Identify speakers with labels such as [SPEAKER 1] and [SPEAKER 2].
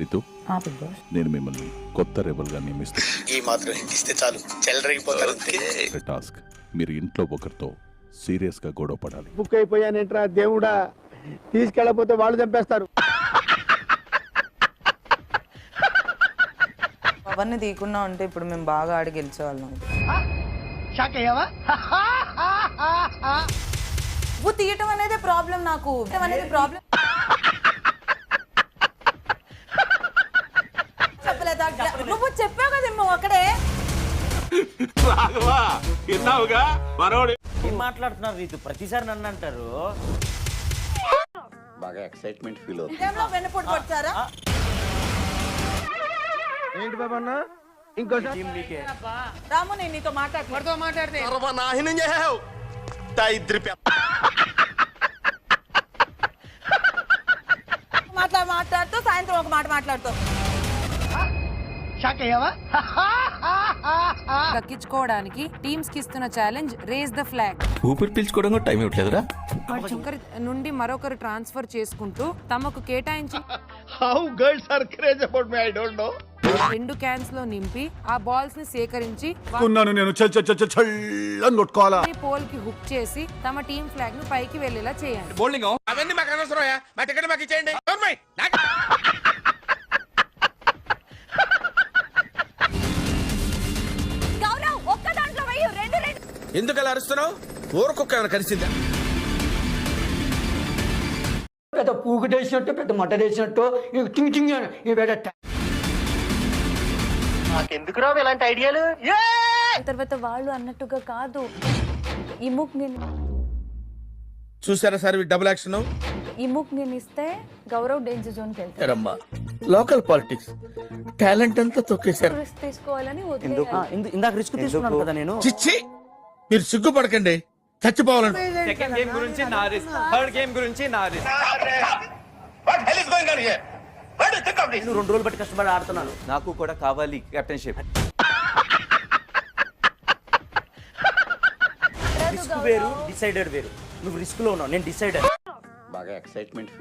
[SPEAKER 1] Ritu,
[SPEAKER 2] big boss.
[SPEAKER 1] నేను మిమ్మల్ని కొత్త రెబల్ గా నియమిస్తాను.
[SPEAKER 3] ఈ మాత్రం హింటిస్తే చాలు చెలరేగిపోతారు.
[SPEAKER 1] టాస్క్, మీరు ఇంట్లో ఒకరితో సీరియస్ గా గొడవ పడాలి.
[SPEAKER 4] బుక్ అయిపోయానేంట్రా దేవుడా, తీసుకెళ్ళకపోతే వాళ్ళు చంపేస్తారు.
[SPEAKER 2] అవన్నీ తీయకుండా ఉంటే ఇప్పుడు మేము బాగా ఆడి గెలిచేవాళ్ళం. నువ్వు తీయటం అనేది ప్రాబ్లం, నాకు అనేది ప్రాబ్లం. చెప్పలేదా? నువ్వు చెప్పావు కదా నువ్వు అక్కడే.
[SPEAKER 5] ఏం మాట్లాడుతున్నారు రీతు? ప్రతిసారి నన్ను అంటారు.
[SPEAKER 3] బాగా ఎక్సైట్మెంట్ ఫీల్ అవుతుంది.
[SPEAKER 2] ఏమో వెన్నపోటు పడతారా?
[SPEAKER 4] ఏంటి బాబా అన్న, ఇంకోసారి
[SPEAKER 2] రాము, నేను నీతో మాట్లాడుతూ మాట్లాడితే మాట్లాడుతూ సాయంత్రం ఒక మాట మాట్లాడుతూ
[SPEAKER 6] దక్కించుకోవడానికి టీమ్స్ కి ఇస్తున్న ఛాలెంజ్ రేస్ ద ఫ్లాగ్.
[SPEAKER 7] ఊపిరి పీల్చుకోవడం కూడా టైం ఇవ్వట్లేదురా.
[SPEAKER 6] ఒకరి నుండి మరొకరు ట్రాన్స్ఫర్ చేసుకుంటూ తమకు కేటాయించి
[SPEAKER 4] how girls are craze about me, I don't know.
[SPEAKER 6] 2 cans లో నింపి ఆ బాల్స్ ని సేకరించి
[SPEAKER 4] నేను చల్లని కొట్టుకోవాలా.
[SPEAKER 6] పోల్ కి హుక్ చేసి తమ టీం ఫ్లాగ్ ను పైకి వెళ్లేలా చేయాలి.
[SPEAKER 7] అవన్నీ మాకు అనవసరం. మా టికెట్ మాకు ఇచ్చేయండి. ఎందుకు అలా అరుస్తున్నావు? ఊరకొక్క ఏమైనా కలిసిందా?
[SPEAKER 8] పెద్ద పూకుటేసినట్టు, పెద్ద మటరేసినట్టు
[SPEAKER 5] నాకెందుకు రావు ఇలాంటి ఐడియాలు?
[SPEAKER 9] తర్వాత వాళ్ళు అన్నట్టుగా కాదు, ఈ ముక్ నేను
[SPEAKER 7] చూసారా సార్ డబుల్ యాక్షన్.
[SPEAKER 9] ఇస్తే గౌరవ్ డేంజర్ జోన్ కి వెళ్తారు.
[SPEAKER 7] లోకల్ పాలిటిక్స్ టాలెంట్ అంతా తొక్కేశారు.
[SPEAKER 9] రిస్క్ తీసుకోవాలని వదిలేయాలి.
[SPEAKER 5] ఇందాక రిస్క్ తీసుకున్నాను కదా నేను.
[SPEAKER 7] చిచ్చి, మీరు సిగ్గుపడకండి. చచ్చిపోవాలని
[SPEAKER 5] సెకండ్ గేమ్ గురించి నా రిస్క్, థర్డ్ గేమ్ గురించి నా రిస్క్. నేను 2 రోజులు బట్టి కష్టపడి ఆడుతున్నాను.
[SPEAKER 7] నాకు కూడా కావాలి కెప్టెన్షిప్.
[SPEAKER 5] రిస్క్ వేరు, డిసైడెడ్ వేరు. నువ్వు రిస్క్ లో ఉన్నావు, నేను డిసైడెడ్.
[SPEAKER 3] బాగా ఎక్సైట్మెంట్ ఫీల్